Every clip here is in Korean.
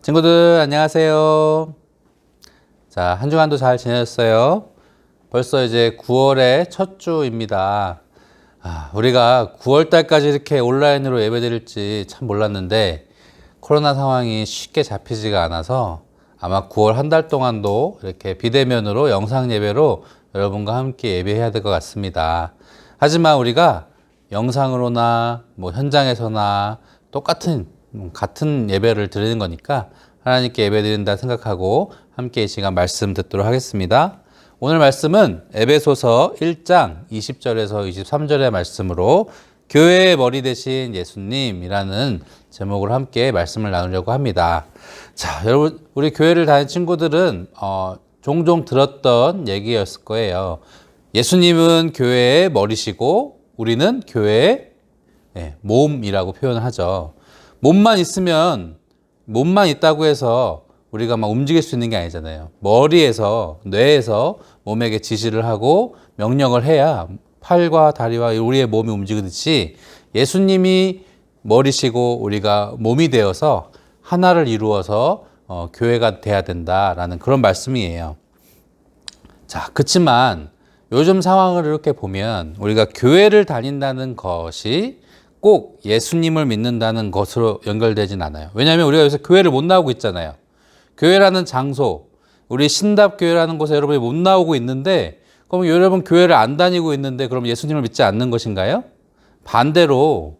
친구들 안녕하세요. 자, 한 주간도 잘 지내셨어요? 벌써 이제 9월의 첫 주입니다. 우리가 9월 달까지 이렇게 온라인으로 예배드릴지 참 몰랐는데 코로나 상황이 쉽게 잡히지가 않아서 아마 9월 한 달 동안도 이렇게 비대면으로 영상 예배로 여러분과 함께 예배해야 될 것 같습니다. 하지만 우리가 영상으로나 현장에서나 같은 예배를 드리는 거니까 하나님께 예배 드린다 생각하고 함께 이 시간 말씀 듣도록 하겠습니다. 오늘 말씀은 에베소서 1장 20절에서 23절의 말씀으로 교회의 머리 되신 예수님이라는 제목으로 함께 말씀을 나누려고 합니다. 자, 여러분, 우리 교회를 다니는 친구들은 종종 들었던 얘기였을 거예요. 예수님은 교회의 머리시고 우리는 교회의 몸이라고 표현을 하죠. 몸만 있다고 해서 우리가 막 움직일 수 있는 게 아니잖아요. 머리에서, 뇌에서 몸에게 지시를 하고 명령을 해야 팔과 다리와 우리의 몸이 움직이듯이 예수님이 머리시고 우리가 몸이 되어서 하나를 이루어서 교회가 돼야 된다라는 그런 말씀이에요. 자, 그렇지만 요즘 상황을 이렇게 보면 우리가 교회를 다닌다는 것이 꼭 예수님을 믿는다는 것으로 연결되진 않아요. 왜냐하면 우리가 요새 교회를 못 나오고 있잖아요. 교회라는 장소, 우리 신답교회라는 곳에 여러분이 못 나오고 있는데 그럼 여러분 교회를 안 다니고 있는데 그럼 예수님을 믿지 않는 것인가요? 반대로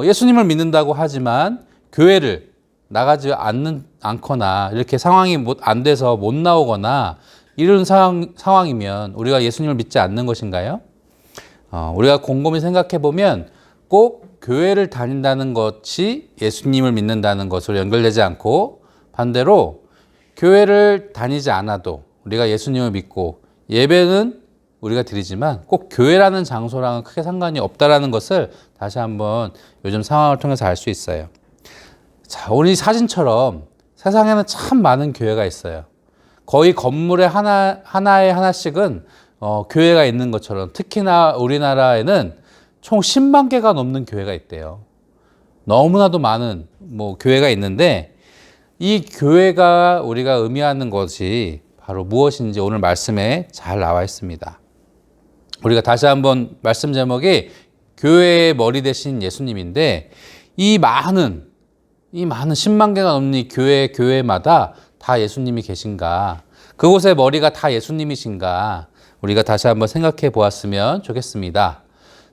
예수님을 믿는다고 하지만 교회를 나가지 않거나 이렇게 상황이 안 돼서 못 나오거나 이런 상황이면 우리가 예수님을 믿지 않는 것인가요? 우리가 곰곰이 생각해 보면 꼭 교회를 다닌다는 것이 예수님을 믿는다는 것으로 연결되지 않고 반대로 교회를 다니지 않아도 우리가 예수님을 믿고 예배는 우리가 드리지만 꼭 교회라는 장소랑은 크게 상관이 없다라는 것을 다시 한번 요즘 상황을 통해서 알 수 있어요. 자, 오늘 이 사진처럼 세상에는 참 많은 교회가 있어요. 거의 건물에 하나씩은 교회가 있는 것처럼 특히나 우리나라에는 총 10만 개가 넘는 교회가 있대요. 너무나도 많은 교회가 있는데 이 교회가 우리가 의미하는 것이 바로 무엇인지 오늘 말씀에 잘 나와 있습니다. 우리가 다시 한번 말씀 제목이 교회의 머리 되신 예수님인데 이 많은 10만 개가 넘는 이 교회마다 다 예수님이 계신가? 그곳의 머리가 다 예수님이신가? 우리가 다시 한번 생각해 보았으면 좋겠습니다.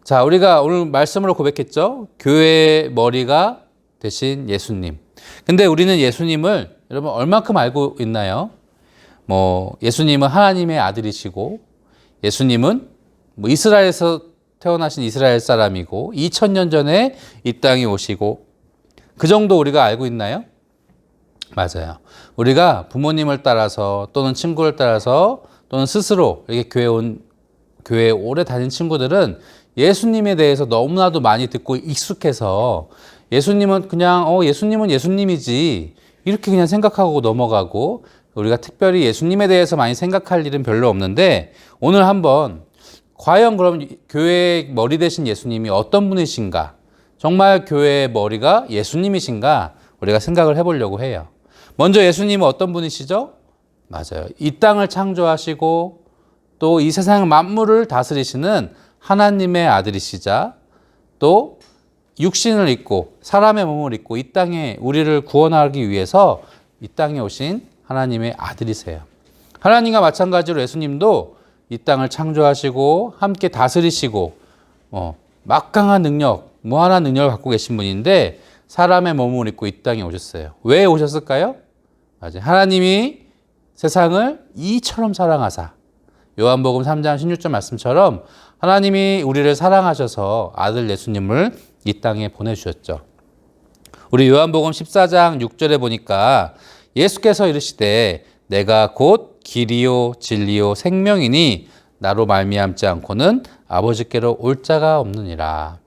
자, 우리가 오늘 말씀으로 고백했죠? 교회의 머리가 되신 예수님. 근데 우리는 예수님을 여러분 얼만큼 알고 있나요? 예수님은 하나님의 아들이시고 예수님은 이스라엘에서 태어나신 이스라엘 사람이고 2000년 전에 이 땅에 오시고 그 정도 우리가 알고 있나요? 맞아요. 우리가 부모님을 따라서 또는 친구를 따라서 또는 스스로 이렇게 교회에 오래 다닌 친구들은 예수님에 대해서 너무나도 많이 듣고 익숙해서 예수님은 그냥 예수님은 예수님이지 이렇게 그냥 생각하고 넘어가고 우리가 특별히 예수님에 대해서 많이 생각할 일은 별로 없는데 오늘 한번 과연 그럼 교회의 머리 되신 예수님이 어떤 분이신가? 정말 교회의 머리가 예수님이신가? 우리가 생각을 해보려고 해요. 먼저 예수님은 어떤 분이시죠? 맞아요. 이 땅을 창조하시고 또 이 세상 만물을 다스리시는 하나님의 아들이시자 또 육신을 입고 사람의 몸을 입고 이 땅에 우리를 구원하기 위해서 이 땅에 오신 하나님의 아들이세요. 하나님과 마찬가지로 예수님도 이 땅을 창조하시고 함께 다스리시고 막강한 능력, 무한한 능력을 갖고 계신 분인데 사람의 몸을 입고 이 땅에 오셨어요. 왜 오셨을까요? 맞아요. 하나님이 세상을 이처럼 사랑하사 요한복음 3장 16절 말씀처럼 하나님이 우리를 사랑하셔서 아들 예수님을 이 땅에 보내주셨죠. 우리 요한복음 14장 6절에 보니까 예수께서 이르시되 내가 곧 길이요 진리요 생명이니 나로 말미암지 않고는 아버지께로 올 자가 없느니라.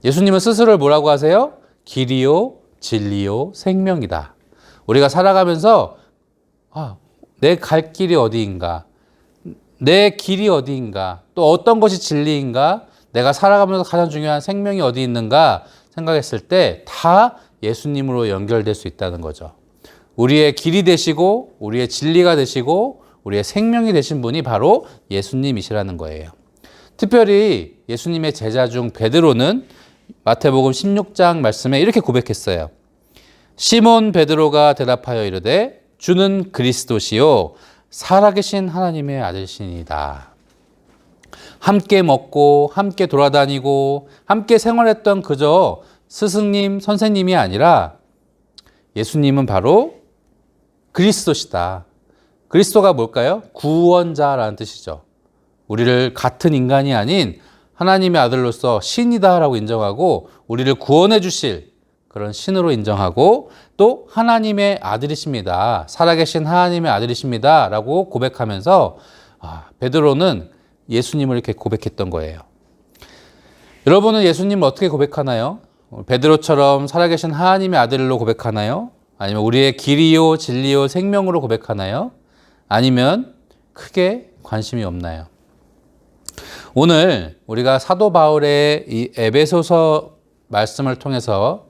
예수님은 스스로를 뭐라고 하세요? 길이요 진리요 생명이다. 우리가 살아가면서 내 갈 길이 어디인가? 내 길이 어디인가? 또 어떤 것이 진리인가? 내가 살아가면서 가장 중요한 생명이 어디 있는가 생각했을 때 다 예수님으로 연결될 수 있다는 거죠. 우리의 길이 되시고 우리의 진리가 되시고 우리의 생명이 되신 분이 바로 예수님이시라는 거예요. 특별히 예수님의 제자 중 베드로는 마태복음 16장 말씀에 이렇게 고백했어요. 시몬 베드로가 대답하여 이르되 주는 그리스도시요 살아계신 하나님의 아들이시니이다. 함께 먹고 함께 돌아다니고 함께 생활했던 그저 스승님, 선생님이 아니라 예수님은 바로 그리스도시다. 그리스도가 뭘까요? 구원자라는 뜻이죠. 우리를 같은 인간이 아닌 하나님의 아들로서 신이다라고 인정하고 우리를 구원해 주실 그런 신으로 인정하고 또 하나님의 아들이십니다. 살아계신 하나님의 아들이십니다. 라고 고백하면서 베드로는 예수님을 이렇게 고백했던 거예요. 여러분은 예수님을 어떻게 고백하나요? 베드로처럼 살아계신 하나님의 아들로 고백하나요? 아니면 우리의 길이요, 진리요, 생명으로 고백하나요? 아니면 크게 관심이 없나요? 오늘 우리가 사도 바울의 이 에베소서 말씀을 통해서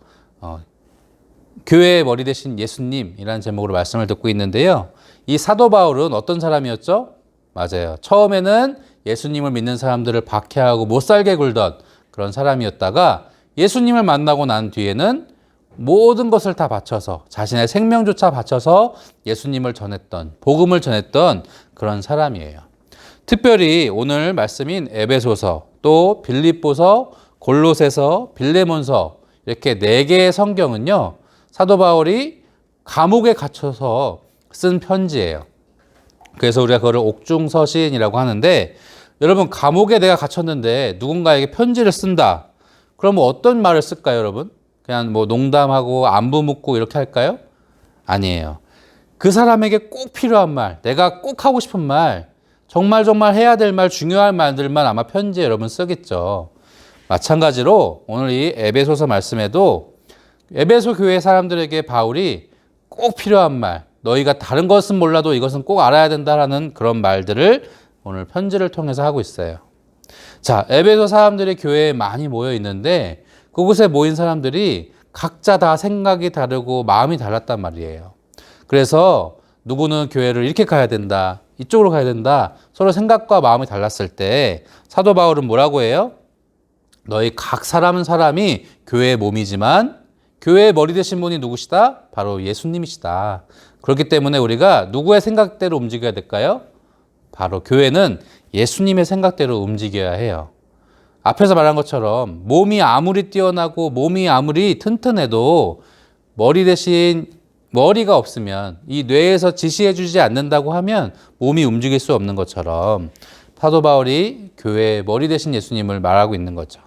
교회의 머리 되신 예수님이라는 제목으로 말씀을 듣고 있는데요. 이 사도 바울은 어떤 사람이었죠? 맞아요. 처음에는 예수님을 믿는 사람들을 박해하고 못살게 굴던 그런 사람이었다가 예수님을 만나고 난 뒤에는 모든 것을 다 바쳐서 자신의 생명조차 바쳐서 예수님을 전했던, 복음을 전했던 그런 사람이에요. 특별히 오늘 말씀인 에베소서, 또 빌립보서, 골로새서, 빌레몬서 이렇게 4개의 성경은요. 사도 바울이 감옥에 갇혀서 쓴 편지예요. 그래서 우리가 그거를 옥중서신이라고 하는데 여러분 감옥에 내가 갇혔는데 누군가에게 편지를 쓴다. 그럼 어떤 말을 쓸까요, 여러분? 그냥 뭐 농담하고 안부 묻고 이렇게 할까요? 아니에요. 그 사람에게 꼭 필요한 말, 내가 꼭 하고 싶은 말, 정말 해야 될 말, 중요한 말들만 아마 편지에 여러분 쓰겠죠. 마찬가지로 오늘 이 에베소서 말씀에도 에베소 교회 사람들에게 바울이 꼭 필요한 말, 너희가 다른 것은 몰라도 이것은 꼭 알아야 된다라는 그런 말들을 오늘 편지를 통해서 하고 있어요. 자, 에베소 사람들이 교회에 많이 모여 있는데 그곳에 모인 사람들이 각자 다 생각이 다르고 마음이 달랐단 말이에요. 그래서 누구는 교회를 이렇게 가야 된다, 이쪽으로 가야 된다, 서로 생각과 마음이 달랐을 때 사도 바울은 뭐라고 해요? 너희 각 사람이 교회의 몸이지만 교회의 머리 되신 분이 누구시다? 바로 예수님이시다. 그렇기 때문에 우리가 누구의 생각대로 움직여야 될까요? 바로 교회는 예수님의 생각대로 움직여야 해요. 앞에서 말한 것처럼 몸이 아무리 뛰어나고 몸이 아무리 튼튼해도 머리 대신 머리가 없으면 이 뇌에서 지시해 주지 않는다고 하면 몸이 움직일 수 없는 것처럼 사도 바울이 교회의 머리 되신 예수님을 말하고 있는 거죠.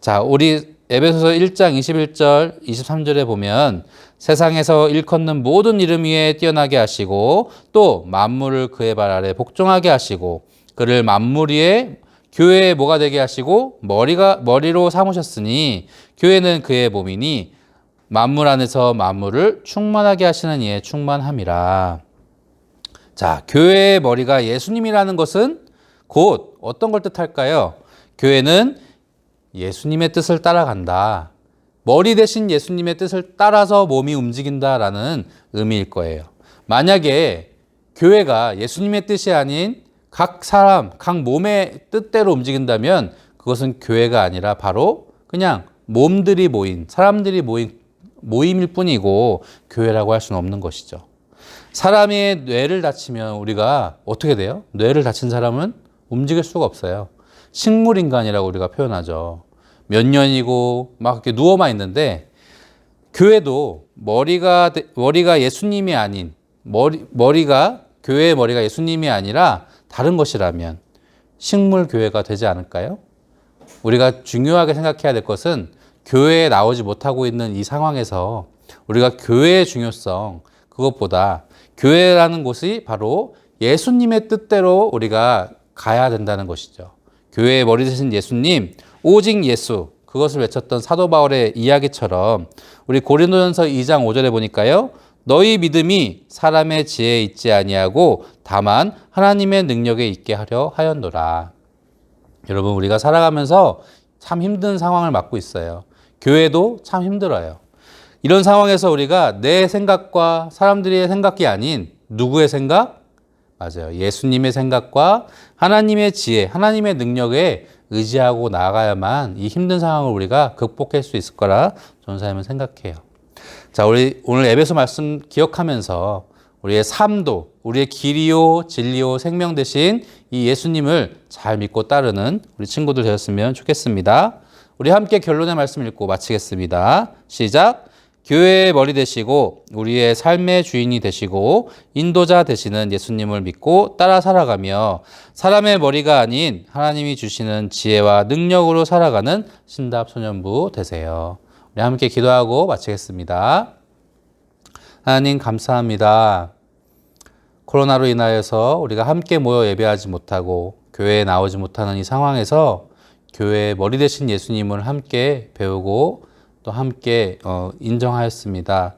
자, 우리 에베소서 1장 21절, 23절에 보면 세상에서 일컫는 모든 이름 위에 뛰어나게 하시고 또 만물을 그의 발 아래 복종하게 하시고 그를 만물 위에 교회의 뭐가 되게 하시고 머리로 삼으셨으니 교회는 그의 몸이니 만물 안에서 만물을 충만하게 하시는 이의 충만함이라. 자, 교회의 머리가 예수님이라는 것은 곧 어떤 걸 뜻할까요? 교회는 예수님의 뜻을 따라간다. 머리 대신 예수님의 뜻을 따라서 몸이 움직인다라는 의미일 거예요. 만약에 교회가 예수님의 뜻이 아닌 각 사람, 각 몸의 뜻대로 움직인다면 그것은 교회가 아니라 바로 그냥 몸들이 모인, 사람들이 모인 모임일 뿐이고 교회라고 할 수는 없는 것이죠. 사람의 뇌를 다치면 우리가 어떻게 돼요? 뇌를 다친 사람은 움직일 수가 없어요. 식물인간이라고 우리가 표현하죠. 몇 년이고 막 이렇게 누워만 있는데 교회도 머리가 예수님이 아닌 교회의 머리가 예수님이 아니라 다른 것이라면 식물 교회가 되지 않을까요? 우리가 중요하게 생각해야 될 것은 교회에 나오지 못하고 있는 이 상황에서 우리가 교회의 중요성, 그것보다 교회라는 곳이 바로 예수님의 뜻대로 우리가 가야 된다는 것이죠. 교회의 머리 되신 예수님, 오직 예수, 그것을 외쳤던 사도 바울의 이야기처럼 우리 고린도전서 2장 5절에 보니까요. 너희 믿음이 사람의 지혜에 있지 아니하고 다만 하나님의 능력에 있게 하려 하였노라. 여러분, 우리가 살아가면서 참 힘든 상황을 맞고 있어요. 교회도 참 힘들어요. 이런 상황에서 우리가 내 생각과 사람들의 생각이 아닌 누구의 생각? 맞아요. 예수님의 생각과 하나님의 지혜, 하나님의 능력에 의지하고 나아가야만 이 힘든 상황을 우리가 극복할 수 있을 거라 전사님은 생각해요. 자, 우리 오늘 에베소 말씀 기억하면서 우리의 삶도, 우리의 길이요, 진리요, 생명 되신 이 예수님을 잘 믿고 따르는 우리 친구들 되었으면 좋겠습니다. 우리 함께 결론의 말씀 읽고 마치겠습니다. 시작! 교회의 머리 되시고 우리의 삶의 주인이 되시고 인도자 되시는 예수님을 믿고 따라 살아가며 사람의 머리가 아닌 하나님이 주시는 지혜와 능력으로 살아가는 신답 소년부 되세요. 우리 함께 기도하고 마치겠습니다. 하나님 감사합니다. 코로나로 인하여서 우리가 함께 모여 예배하지 못하고 교회에 나오지 못하는 이 상황에서 교회의 머리 되신 예수님을 함께 배우고 또 함께 인정하였습니다.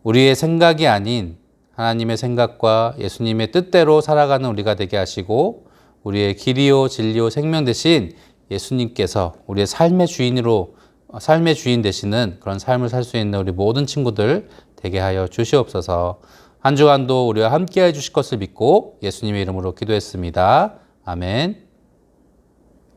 우리의 생각이 아닌 하나님의 생각과 예수님의 뜻대로 살아가는 우리가 되게 하시고 우리의 길이요 진리요 생명 되신 예수님께서 우리의 삶의 주인 되시는 그런 삶을 살 수 있는 우리 모든 친구들 되게 하여 주시옵소서. 한 주간도 우리와 함께 해 주실 것을 믿고 예수님의 이름으로 기도했습니다. 아멘.